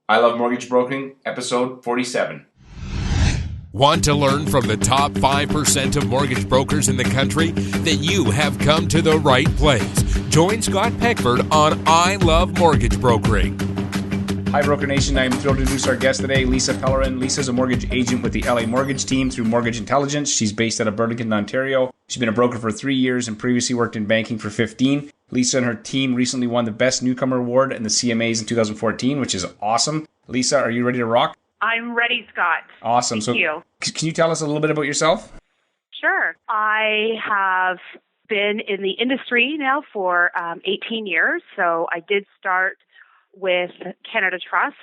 I Love Mortgage Brokering, episode 47. Want to learn from the top 5% of mortgage brokers in the country? Then you have come to the right place. Join Scott Peckford on I Love Mortgage Brokering. Hi, Broker Nation. I'm thrilled to introduce our guest today, Lisa Pellerin. Lisa's a mortgage agent with the LA Mortgage Team through Mortgage Intelligence. She's based out of Burlington, Ontario. She's been a broker for 3 years and previously worked in banking for 15. Lisa and her team recently won the Best Newcomer Award in the CMAs in 2014, which is awesome. Lisa, are you ready to rock? I'm ready, Scott. Awesome. Thank you. Can you tell us a little bit about yourself? Sure. I have been in the industry now for 18 years. So I did start with Canada Trust.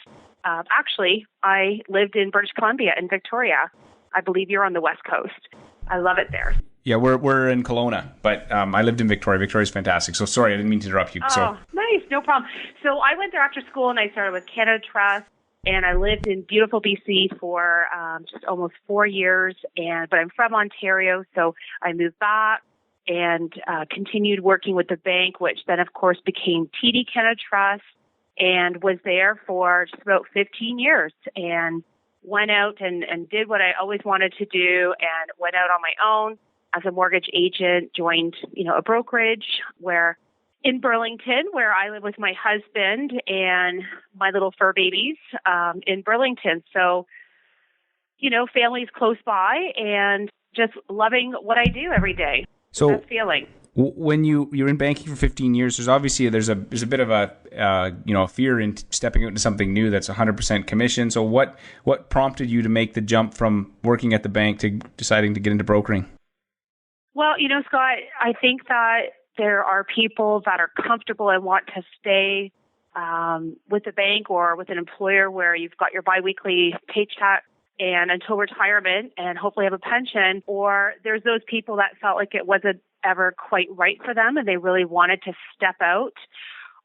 Actually, I lived in British Columbia in Victoria. I believe you're on the West Coast. I love it there. Yeah, we're in Kelowna, but I lived in Victoria. Victoria's fantastic. So sorry, I didn't mean to interrupt you. Nice. No problem. So I went there after school and I started with Canada Trust. And I lived in beautiful BC for just almost 4 years. But I'm from Ontario, so I moved back and continued working with the bank, which then, of course, became TD Canada Trust, and was there for just about 15 years. And went out and did what I always wanted to do, and went out on my own as a mortgage agent. Joined, a brokerage in Burlington, where I live with my husband and my little fur babies in Burlington. So, family's close by and just loving what I do every day. So that feeling. When you're in banking for 15 years, there's a bit of a fear in stepping into something new that's 100% commission. So what prompted you to make the jump from working at the bank to deciding to get into brokering? Well, Scott, I think that there are people that are comfortable and want to stay with a bank or with an employer where you've got your biweekly paycheck and until retirement and hopefully have a pension. Or there's those people that felt like it wasn't ever quite right for them and they really wanted to step out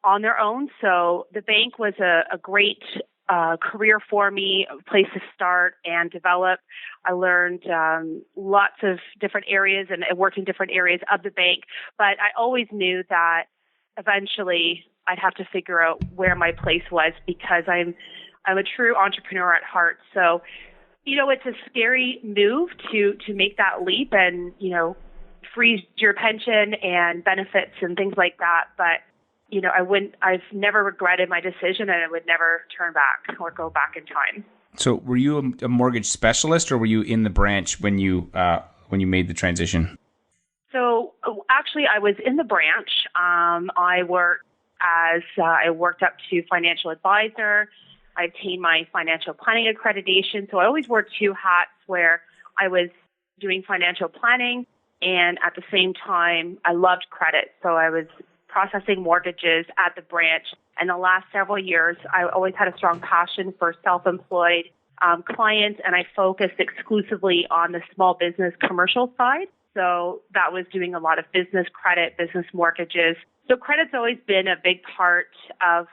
on their own. So the bank was a great career for me, a place to start and develop. I learned lots of different areas and worked in different areas of the bank, but I always knew that eventually I'd have to figure out where my place was because I'm a true entrepreneur at heart. So, it's a scary move to make that leap and, freeze your pension and benefits and things like that. But I've never regretted my decision and I would never turn back or go back in time. So were you a mortgage specialist or were you in the branch when you made the transition? So actually I was in the branch. I worked up to financial advisor. I obtained my financial planning accreditation. So I always wore two hats where I was doing financial planning and at the same time I loved credit. So I was processing mortgages at the branch. And the last several years, I always had a strong passion for self-employed clients, and I focused exclusively on the small business commercial side. So that was doing a lot of business credit, business mortgages. So credit's always been a big part of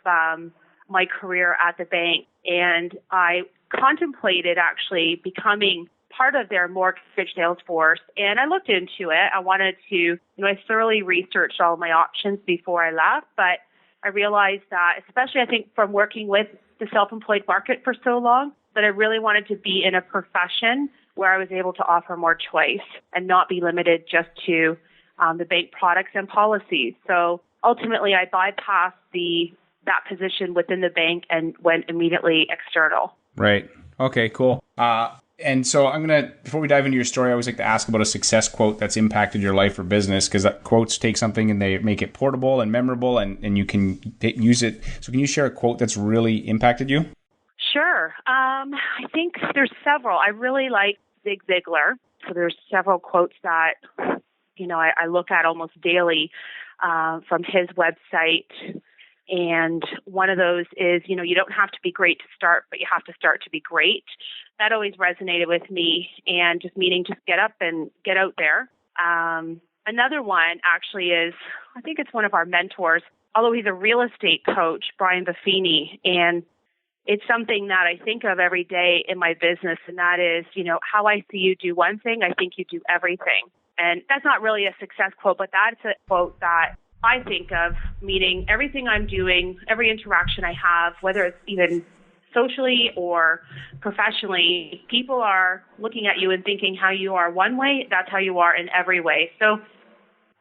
my career at the bank. And I contemplated actually becoming part of their mortgage sales force. And I looked into it. I wanted to, I thoroughly researched all my options before I left, but I realized that, especially I think from working with the self-employed market for so long, that I really wanted to be in a profession where I was able to offer more choice and not be limited just to the bank products and policies. So ultimately I bypassed that position within the bank and went immediately external. Right. Okay, cool. And so before we dive into your story, I always like to ask about a success quote that's impacted your life or business, because quotes take something and they make it portable and memorable and you can use it. So can you share a quote that's really impacted you? Sure. I think there's several. I really like Zig Ziglar. So there's several quotes that, I look at almost daily from his website. And one of those is, you don't have to be great to start, but you have to start to be great. That always resonated with me, and just meaning just get up and get out there. Another one actually is, I think it's one of our mentors, although he's a real estate coach, Brian Buffini, and it's something that I think of every day in my business, and that is, how I see you do one thing, I think you do everything. And that's not really a success quote, but that's a quote that I think of, meaning everything I'm doing, every interaction I have, whether it's even socially or professionally, people are looking at you and thinking how you are one way, that's how you are in every way. So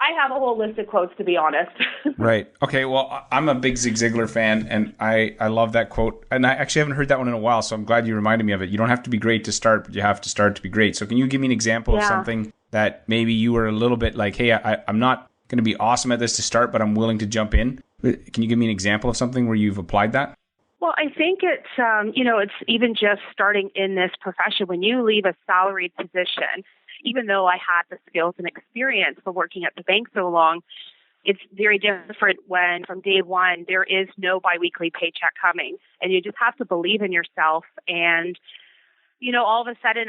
I have a whole list of quotes, to be honest. Right. Okay. Well, I'm a big Zig Ziglar fan, and I love that quote. And I actually haven't heard that one in a while, so I'm glad you reminded me of it. You don't have to be great to start, but you have to start to be great. So can you give me an example of something that maybe you were a little bit like, hey, I'm not going to be awesome at this to start, but I'm willing to jump in? Can you give me an example of something where you've applied that? Well, I think it's, it's even just starting in this profession. When you leave a salaried position, even though I had the skills and experience for working at the bank so long, it's very different when from day one, there is no biweekly paycheck coming, and you just have to believe in yourself. And, all of a sudden,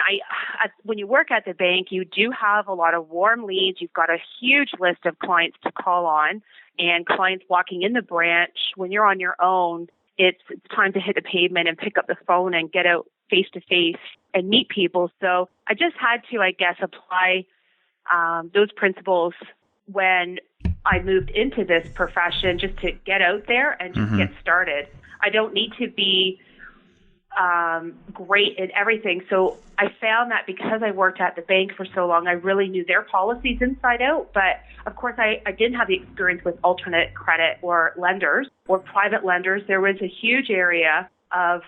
when you work at the bank, you do have a lot of warm leads. You've got a huge list of clients to call on, and clients walking in the branch. When you're on your own, it's time to hit the pavement and pick up the phone and get out face to face and meet people. So I just had to, I guess, apply those principles when I moved into this profession, just to get out there and just get started. I don't need to be great in everything. So I found that because I worked at the bank for so long, I really knew their policies inside out. But of course, I didn't have the experience with alternate credit or lenders or private lenders. There was a huge area of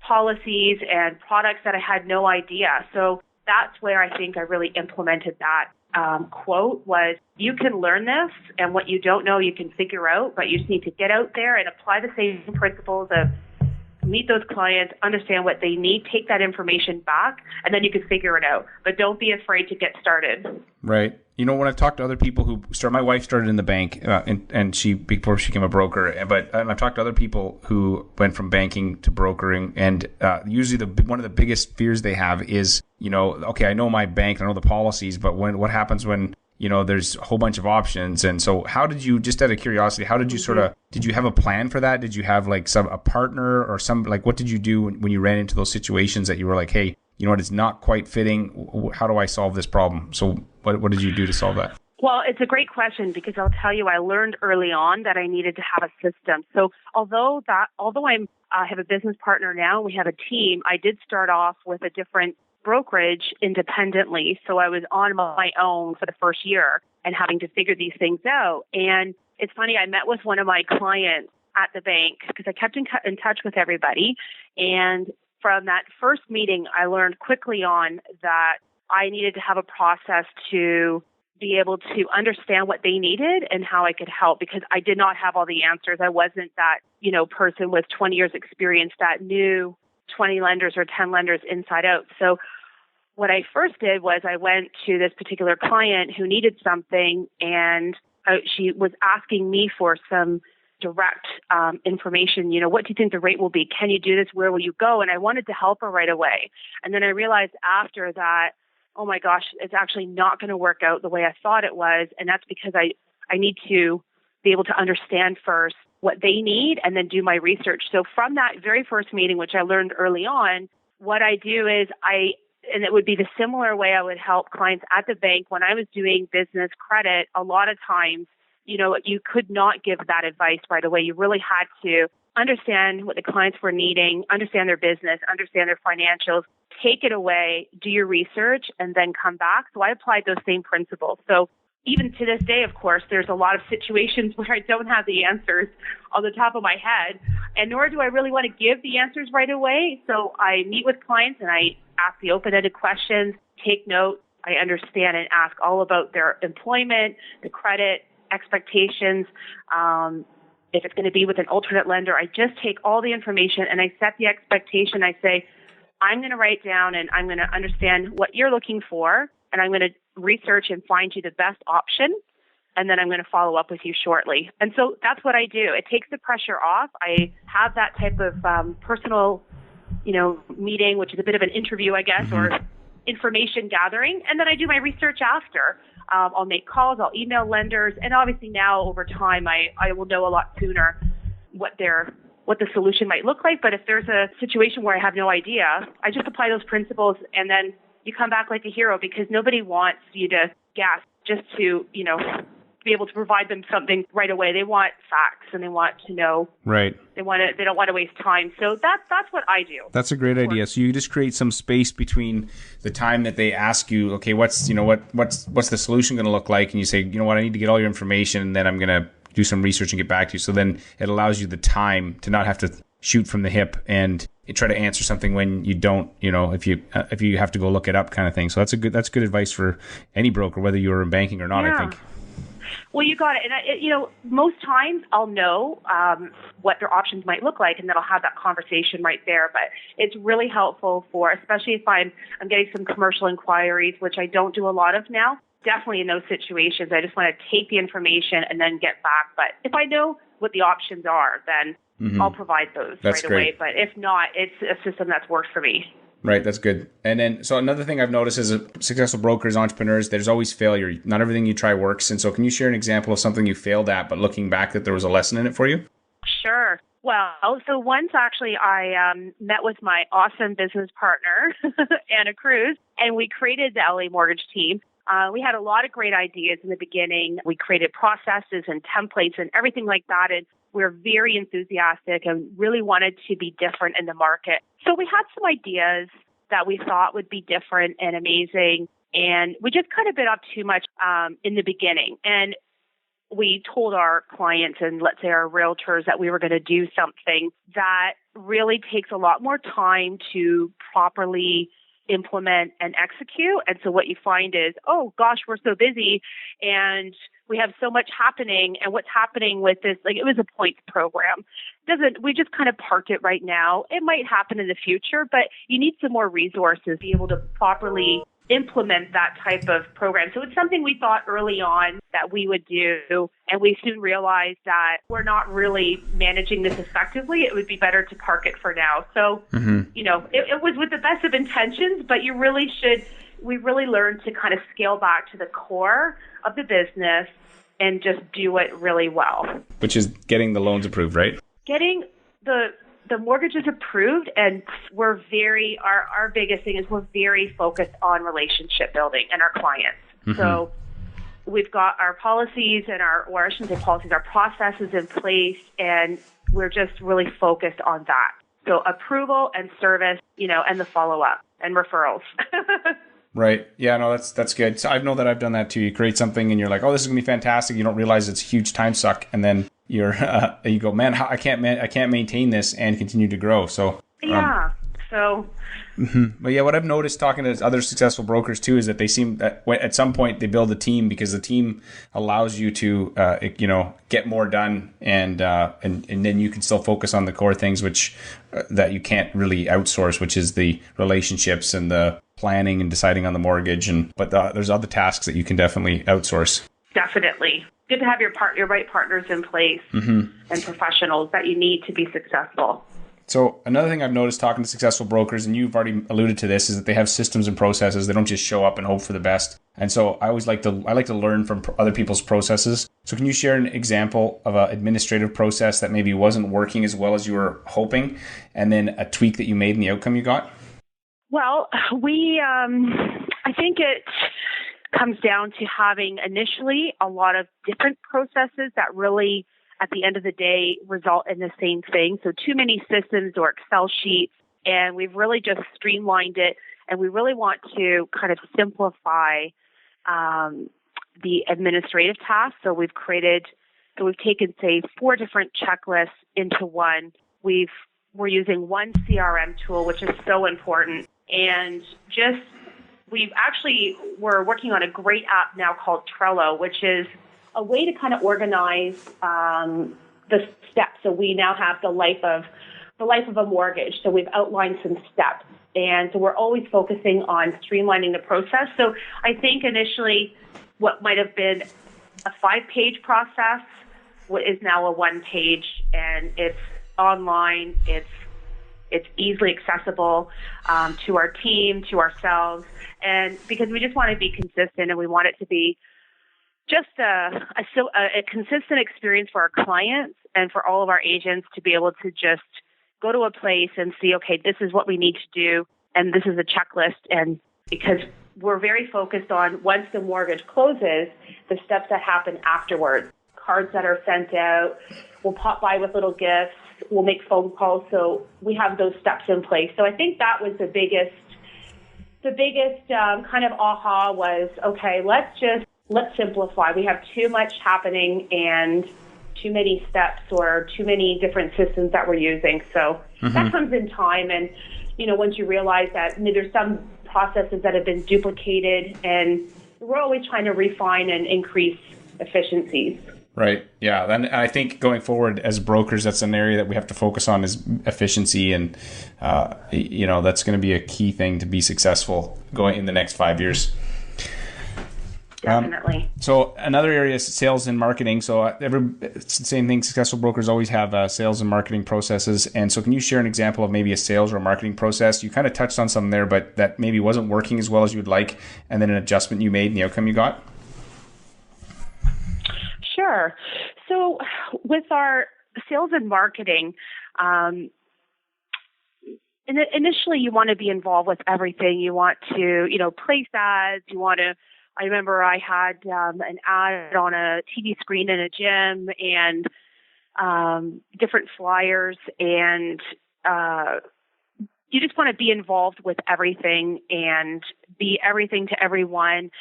policies and products that I had no idea. So that's where I think I really implemented that quote was, you can learn this, and what you don't know, you can figure out, but you just need to get out there and apply the same principles of meet those clients, understand what they need, take that information back, and then you can figure it out. But don't be afraid to get started. Right. When I've talked to other people who my wife started in the bank, and she before she became a broker. And I've talked to other people who went from banking to brokering, and usually one of the biggest fears they have is, okay, I know my bank, I know the policies, but what happens when there's a whole bunch of options? And so how did you, just out of curiosity, how did you did you have a plan for that? Did you have like a partner or what did you do when you ran into those situations that you were like, hey, you know what, it's not quite fitting. How do I solve this problem? So what did you do to solve that? Well, it's a great question, because I'll tell you, I learned early on that I needed to have a system. So although I have a business partner now, we have a team, I did start off with a different brokerage independently. So I was on my own for the first year and having to figure these things out. And it's funny, I met with one of my clients at the bank because I kept in touch with everybody. And from that first meeting, I learned quickly on that I needed to have a process to be able to understand what they needed and how I could help, because I did not have all the answers. I wasn't that, person with 20 years experience that knew 20 lenders or 10 lenders inside out. So what I first did was I went to this particular client who needed something, and she was asking me for some direct information. What do you think the rate will be? Can you do this? Where will you go? And I wanted to help her right away. And then I realized after that, oh my gosh, it's actually not going to work out the way I thought it was. And that's because I need to be able to understand first what they need and then do my research. So from that very first meeting, which I learned early on, what I do is and it would be the similar way I would help clients at the bank when I was doing business credit. A lot of times, you could not give that advice right away. You really had to understand what the clients were needing, understand their business, understand their financials, take it away, do your research, and then come back. So I applied those same principles. So even to this day, of course, there's a lot of situations where I don't have the answers on the top of my head, and nor do I really want to give the answers right away. So I meet with clients and I ask the open-ended questions, take notes. I understand and ask all about their employment, the credit, expectations. If it's going to be with an alternate lender, I just take all the information and I set the expectation. I say, I'm going to write down and I'm going to understand what you're looking for, and I'm going to research and find you the best option, and then I'm going to follow up with you shortly. And so that's what I do. It takes the pressure off. I have that type of personal, meeting, which is a bit of an interview, I guess, or information gathering, and then I do my research after. I'll make calls, I'll email lenders, and obviously now over time I will know a lot sooner what the solution might look like. But if there's a situation where I have no idea, I just apply those principles, and then you come back like a hero, because nobody wants you to guess just to, be able to provide them something right away. They want facts and they want to know. Right. They don't want to waste time. So that's what I do. That's a great idea. So you just create some space between the time that they ask you, okay, what's the solution going to look like? And you say, you know what, I need to get all your information and then I'm going to do some research and get back to you. So then it allows you the time to not have to shoot from the hip and try to answer something when you don't, if you have to go look it up kind of thing. So that's good advice for any broker, whether you're in banking or not, Yeah. I think. Well, you got it. And, most times I'll know what their options might look like, and then I'll have that conversation right there. But it's really helpful especially if I'm getting some commercial inquiries, which I don't do a lot of now. Definitely in those situations, I just want to take the information and then get back. But if I know what the options are, then I'll provide those right away. But if not, it's a system that's worked for me. Right, that's good. And then, so another thing I've noticed is successful brokers, entrepreneurs, there's always failure. Not everything you try works. And so can you share an example of something you failed at, but looking back that there was a lesson in it for you? Sure. Well, so once actually I met with my awesome business partner, Anna Cruz, and we created the LA Mortgage team. We had a lot of great ideas in the beginning. We created processes and templates and everything like that. And we were very enthusiastic and really wanted to be different in the market. So we had some ideas that we thought would be different and amazing. And we just kind of bit off too much in the beginning. And we told our clients and let's say our realtors that we were going to do something that really takes a lot more time to properly implement and execute. And so what you find is, oh gosh, we're so busy and we have so much happening. And what's happening with this, like it was a points program. We just kind of parked it right now. It might happen in the future, but you need some more resources to be able to properly implement that type of program. So it's something we thought early on that we would do, and we soon realized that we're not really managing this effectively. It would be better to park it for now. So, it was with the best of intentions, but we really learned to kind of scale back to the core of the business and just do it really well. Which is getting the loans approved, right? Getting the mortgage is approved, and we're our biggest thing is we're very focused on relationship building and our clients. So we've got our policies and our processes in place, and we're just really focused on that. So approval and service, and the follow-up and referrals. Right. Yeah, no, that's good. So I know that I've done that too. You create something and you're like, oh, this is going to be fantastic. You don't realize it's a huge time suck. And then you go, man, I can't maintain this and continue to grow. So yeah. But yeah, what I've noticed talking to other successful brokers too is that they seem that at some point they build a team because the team allows you to get more done and then you can still focus on the core things which that you can't really outsource, which is the relationships and the planning and deciding on the mortgage but there's other tasks that you can definitely outsource. Definitely. Good to have your right partners in place and professionals that you need to be successful. So another thing I've noticed talking to successful brokers, and you've already alluded to this, is that they have systems and processes. They don't just show up and hope for the best. And so I like to learn from other people's processes. So can you share an example of an administrative process that maybe wasn't working as well as you were hoping, and then a tweak that you made and the outcome you got? Well, I think it comes down to having initially a lot of different processes that really, at the end of the day, result in the same thing. So too many systems or Excel sheets, and we've really just streamlined it, and we really want to kind of simplify the administrative tasks. So we've taken, say, 4 different checklists into one. We're using one CRM tool, which is so important, and we're working on a great app now called Trella, which is a way to kind of organize the steps. So we now have the life of a mortgage. So we've outlined some steps. And so we're always focusing on streamlining the process. So I think initially what might have been a 5-page process is now a 1-page, and it's online. It's easily accessible to our team, to ourselves, and because we just want to be consistent and we want it to be just a consistent experience for our clients and for all of our agents to be able to just go to a place and see, okay, this is what we need to do, and this is a checklist. And because we're very focused on once the mortgage closes, the steps that happen afterwards. Cards that are sent out, we'll pop by with little gifts, we'll make phone calls. So we have those steps in place. So I think that was the biggest kind of aha was, okay, let's simplify. We have too much happening and too many steps or too many different systems that we're using. So that comes in time. And, once you realize that there's some processes that have been duplicated, and we're always trying to refine and increase efficiencies. Right. Yeah. And I think going forward as brokers, that's an area that we have to focus on is efficiency. And, that's going to be a key thing to be successful going in the next 5 years. Definitely. So another area is sales and marketing. So it's the same thing. Successful brokers always have sales and marketing processes. And so can you share an example of maybe a sales or marketing process? You kind of touched on something there, but that maybe wasn't working as well as you would like, and then an adjustment you made and the outcome you got? Sure. So with our sales and marketing, initially you want to be involved with everything. You want to, place ads. I remember I had an ad on a TV screen in a gym and different flyers, and you just want to be involved with everything and be everything to everyone.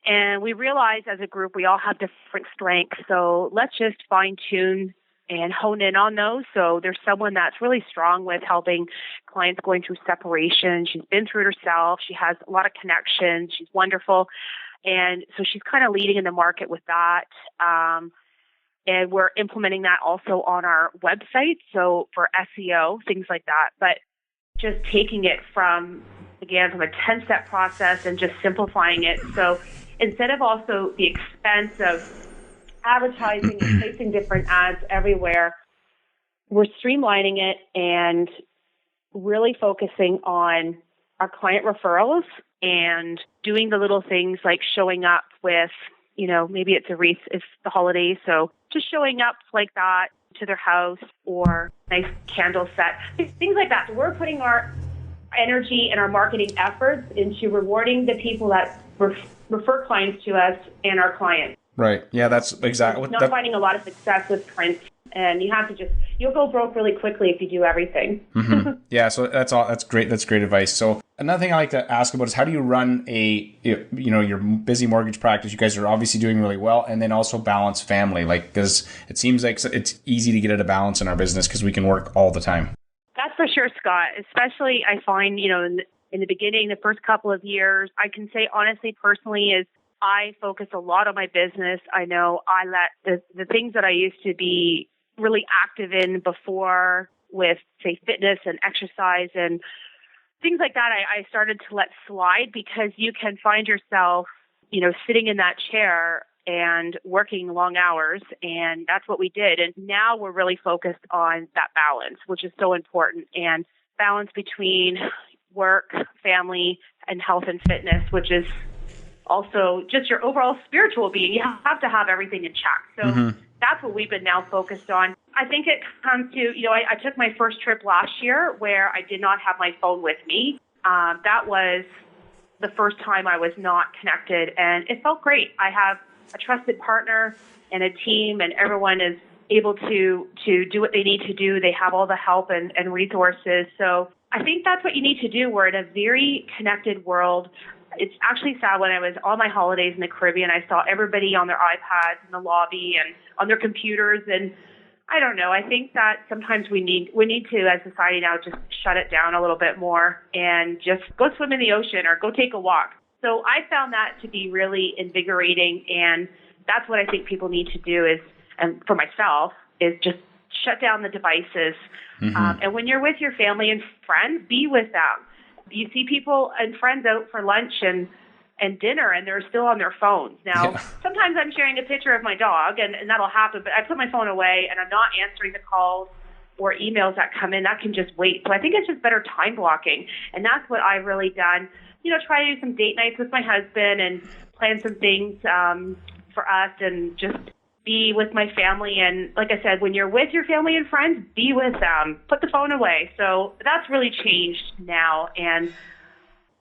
And we realized as a group, we all have different strengths. So let's just fine tune and hone in on those. So there's someone that's really strong with helping clients going through separation. She's been through it herself. She has a lot of connections. She's wonderful. And so she's kind of leading in the market with that. And we're implementing that also on our website. So for SEO, things like that. But just taking it from a 10-step process and just simplifying it. So instead of also the expense of advertising and placing different ads everywhere, we're streamlining it and really focusing on our client referrals and doing the little things like showing up with, maybe it's it's the holidays. So just showing up like that to their house, or nice candle set, things like that. So we're putting our energy and our marketing efforts into rewarding the people that refer clients to us and our clients. Right. Yeah, that's exactly. Not finding a lot of success with print, and you'll go broke really quickly if you do everything. Yeah. So that's great. That's great advice. So another thing I like to ask about is how do you run your busy mortgage practice? You guys are obviously doing really well, and then also balance family, because it seems like it's easy to get out of balance in our business because we can work all the time. That's for sure, Scott. Especially I find, in the beginning, the first couple of years, I can say honestly, personally, is I focus a lot on my business. I know I let the things that I used to be really active in before with, say, fitness and exercise and things like that, I started to let slide, because you can find yourself, sitting in that chair and working long hours. And that's what we did. And now we're really focused on that balance, which is so important, and balance between work, family, and health and fitness, which is also just your overall spiritual being. You have to have everything in check. So that's what we've been now focused on. I think it comes to, I took my first trip last year where I did not have my phone with me. That was the first time I was not connected, and it felt great. I have a trusted partner and a team, and everyone is able to do what they need to do. They have all the help and resources. So I think that's what you need to do. We're in a very connected world. It's actually sad, when I was on my holidays in the Caribbean, I saw everybody on their iPads in the lobby and on their computers. And I don't know, I think that sometimes we need to, as a society now, just shut it down a little bit more and just go swim in the ocean or go take a walk. So I found that to be really invigorating, and that's what I think people need to do is, and for myself, is just shut down the devices. And when you're with your family and friends, be with them. You see people and friends out for lunch and dinner, and they're still on their phones. Now, sometimes I'm sharing a picture of my dog, and that'll happen, but I put my phone away, and I'm not answering the calls or emails that come in. That can just wait. So I think it's just better time blocking, and that's what I've really done. Try to do some date nights with my husband and plan some things for us, and just be with my family. And like I said, when you're with your family and friends, be with them. Put the phone away. So that's really changed now. And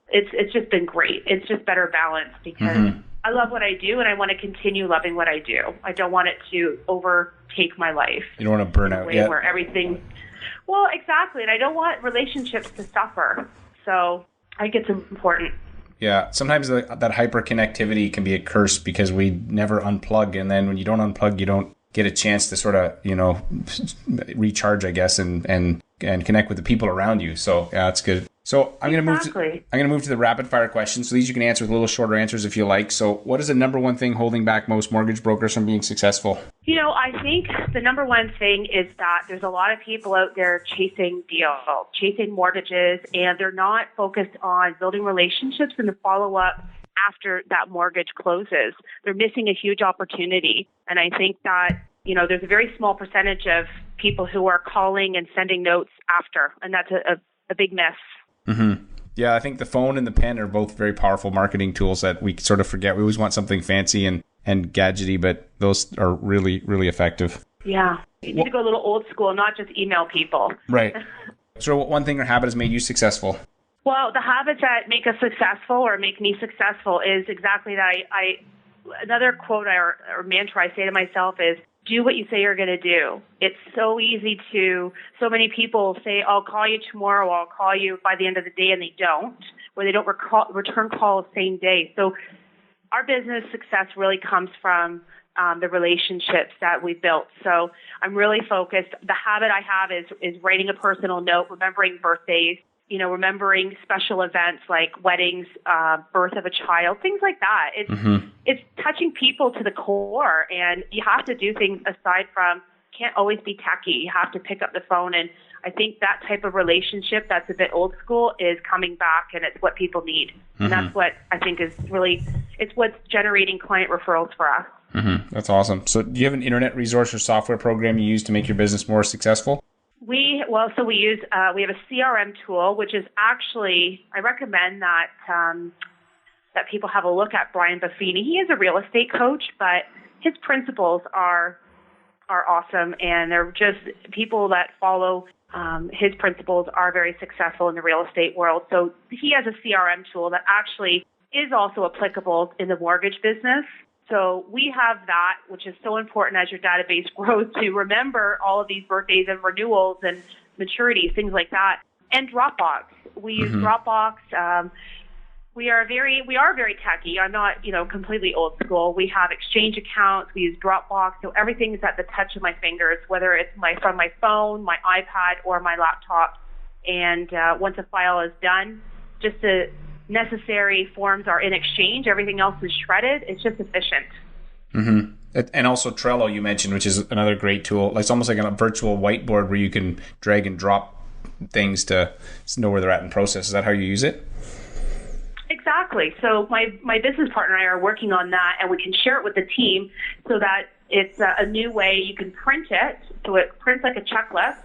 it's just been great. It's just better balanced because I love what I do and I want to continue loving what I do. I don't want it to overtake my life. You don't want to burn out. Where everything, well, exactly. And I don't want relationships to suffer. So I think it's important. Yeah, sometimes that hyperconnectivity can be a curse because we never unplug. And then when you don't unplug, you don't get a chance to sort of, recharge, I guess, and connect with the people around you. So yeah, that's good. So I'm going to move to the rapid fire questions. So these you can answer with a little shorter answers if you like. So what is the number one thing holding back most mortgage brokers from being successful? I think the number one thing is that there's a lot of people out there chasing deals, chasing mortgages, and they're not focused on building relationships and the follow-up after that mortgage closes. They're missing a huge opportunity. And I think that, there's a very small percentage of people who are calling and sending notes after, and that's a big miss. Mm-hmm. Yeah, I think the phone and the pen are both very powerful marketing tools that we sort of forget. We always want something fancy and gadgety, but those are really, really effective. Yeah. You need to go a little old school, not just email people. Right. So what one thing or habit has made you successful? Well, the habits that make us successful or make me successful is exactly that. Another quote or mantra I say to myself is, do what you say you're going to do. It's so easy so many people say, I'll call you tomorrow, I'll call you by the end of the day, and they don't, or they don't return calls same day. So our business success really comes from the relationships that we built. So I'm really focused. The habit I have is writing a personal note, remembering birthdays, remembering special events like weddings, birth of a child, things like that. It's touching people to the core, and you have to do things aside from, can't always be techy. You have to pick up the phone, and I think that type of relationship that's a bit old school is coming back, and it's what people need. And that's what I think is really, it's what's generating client referrals for us. That's awesome. So do you have an internet resource or software program you use to make your business more successful? We have a CRM tool, which is actually, I recommend that people have a look at Brian Buffini. He is a real estate coach, but his principles are awesome, and they're just people that follow his principles are very successful in the real estate world. So he has a CRM tool that actually is also applicable in the mortgage business. So we have that, which is so important as your database grows, to remember all of these birthdays and renewals and maturities, things like that. And Dropbox. We use Dropbox. We are very techy. I'm not, completely old school. We have Exchange accounts. We use Dropbox. So everything is at the touch of my fingers, whether it's from my phone, my iPad, or my laptop. And once a file is done, just the necessary forms are in Exchange. Everything else is shredded. It's just efficient. And also Trello, you mentioned, which is another great tool. It's almost like a virtual whiteboard where you can drag and drop things to know where they're at in process. Is that how you use it? Exactly. So my business partner and I are working on that, and we can share it with the team so that it's a new way. You can print it, so it prints like a checklist,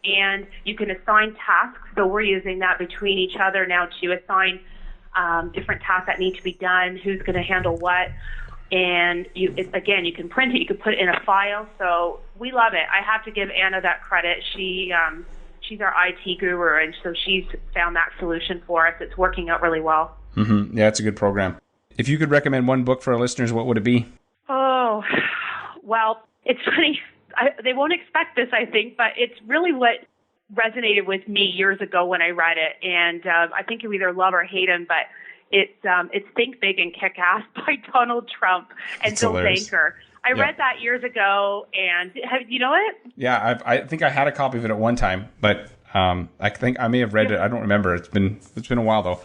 and you can assign tasks. So we're using that between each other now to assign different tasks that need to be done, who's going to handle what. And you can print it, you can put it in a file. So we love it. I have to give Anna that credit. She's our IT guru, and so she's found that solution for us. It's working out really well. Yeah, it's a good program. If you could recommend one book for our listeners, what would it be? Oh, well, it's funny. They won't expect this, I think, but it's really what resonated with me years ago when I read it. And I think you either love or hate him, but it's Think Big and Kick Ass by Donald Trump and Bill Zanker. I read that years ago, and you know it? Yeah, I think I had a copy of it at one time, but I think I may have read it. I don't remember. It's been a while though.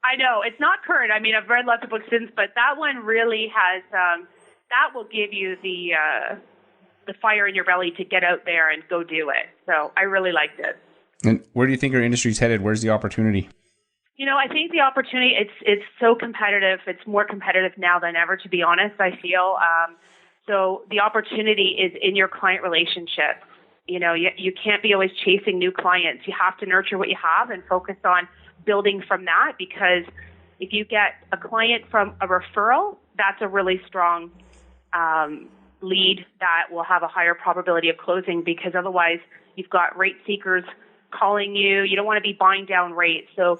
I know it's not current. I mean, I've read lots of books since, but that one really has. That will give you the fire in your belly to get out there and go do it. So I really liked it. And where do you think our industry's headed? Where's the opportunity? I think the opportunity, it's so competitive. It's more competitive now than ever, to be honest, I feel. So the opportunity is in your client relationships. You can't be always chasing new clients. You have to nurture what you have and focus on building from that, because if you get a client from a referral, that's a really strong lead that will have a higher probability of closing, because otherwise you've got rate seekers calling you. You don't want to be buying down rates. So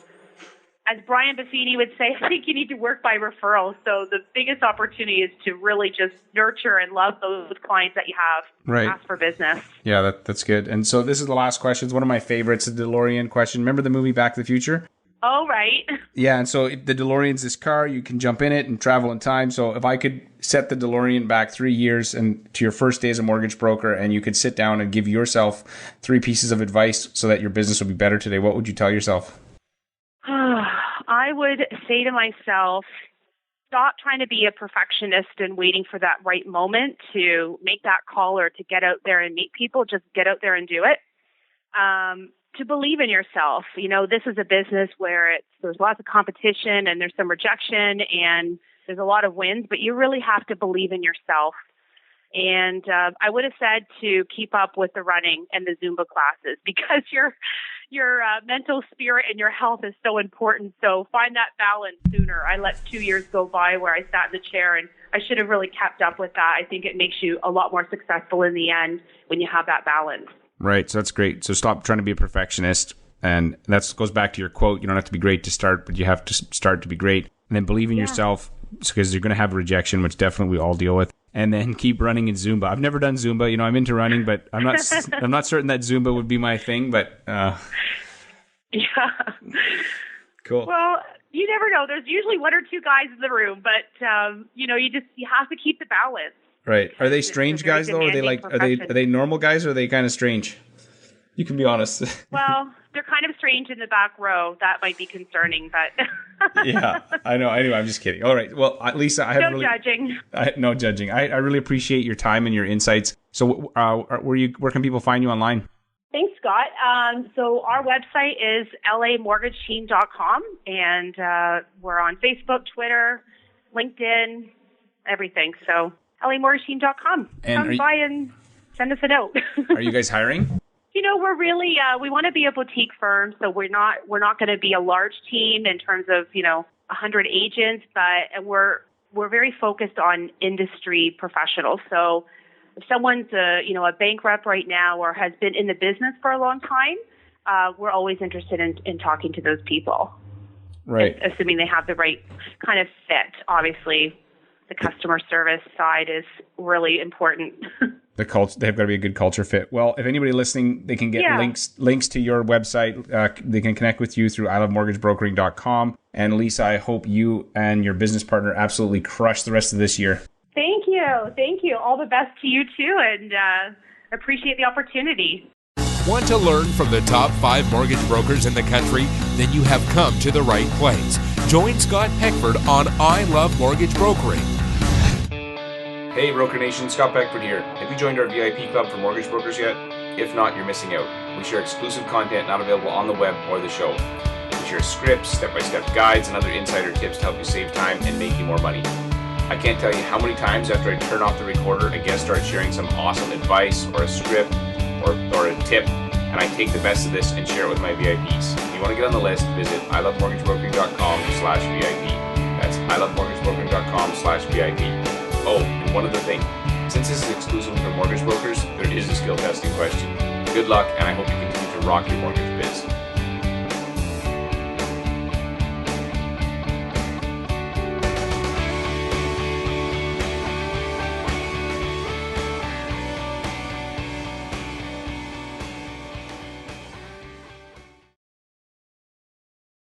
as Brian Buffini would say, I think you need to work by referral. So the biggest opportunity is to really just nurture and love those clients that you have. Right. Ask for business. Yeah, that's good. And so this is the last question. It's one of my favorites, the DeLorean question. Remember the movie Back to the Future? Oh, right. Yeah, and so the DeLorean's this car, you can jump in it and travel in time. So if I could set the DeLorean back 3 years and to your first day as a mortgage broker, and you could sit down and give yourself 3 pieces of advice so that your business would be better today, what would you tell yourself? I would say to myself, stop trying to be a perfectionist and waiting for that right moment to make that call or to get out there and meet people. Just get out there and do it. To believe in yourself. You know, this is a business where there's lots of competition and there's some rejection and there's a lot of wins, but you really have to believe in yourself. And I would have said to keep up with the running and the Zumba classes because your mental spirit and your health is so important. So find that balance sooner. I let 2 years go by where I sat in the chair and I should have really kept up with that. I think it makes you a lot more successful in the end when you have that balance. Right. So that's great. So stop trying to be a perfectionist. And that goes back to your quote. You don't have to be great to start, but you have to start to be great. And then believe in yourself because you're going to have rejection, which definitely we all deal with. And then keep running in Zumba. I've never done Zumba. You know, I'm into running, but I'm not certain that Zumba would be my thing, but yeah. Cool. Well, you never know. There's usually 1 or 2 guys in the room, but you have to keep the balance. Right. Are they strange guys though? Are they normal guys or are they kind of strange? You can be honest. Well, they're kind of strange in the back row. That might be concerning, but yeah, I know. I'm just kidding. All right. Well, Lisa, judging. No judging. I really appreciate your time and your insights. So, where can people find you online? Thanks, Scott. So our website is lamortgageteam.com, and we're on Facebook, Twitter, LinkedIn, everything. So lamortgageteam.com. Come by and send us a note. Are you guys hiring? You know, we're really we want to be a boutique firm, so we're not going to be a large team in terms of 100 agents, but we're very focused on industry professionals. So if someone's a bank rep right now or has been in the business for a long time, we're always interested in talking to those people. Right. Assuming they have the right kind of fit. Obviously, the customer service side is really important. The culture, they've got to be a good culture fit. Well, if anybody listening, they can get links to your website. They can connect with you through ilovemortgagebrokering.com. And Lisa, I hope you and your business partner absolutely crush the rest of this year. Thank you. All the best to you too, and appreciate the opportunity. Want to learn from the top 5 mortgage brokers in the country? Then you have come to the right place. Join Scott Peckford on I Love Mortgage Brokering. Hey, Broker Nation, Scott Peckford here. Have you joined our VIP club for mortgage brokers yet? If not, you're missing out. We share exclusive content not available on the web or the show. We share scripts, step-by-step guides, and other insider tips to help you save time and make you more money. I can't tell you how many times after I turn off the recorder, a guest starts sharing some awesome advice or a script or a tip, and I take the best of this and share it with my VIPs. If you want to get on the list, visit ilovemortgagebrokering.com/VIP. That's ilovemortgagebrokering.com/VIP. Oh, and one other thing. Since this is exclusive for mortgage brokers, there is a skill testing question. Good luck, and I hope you continue to rock your mortgage biz.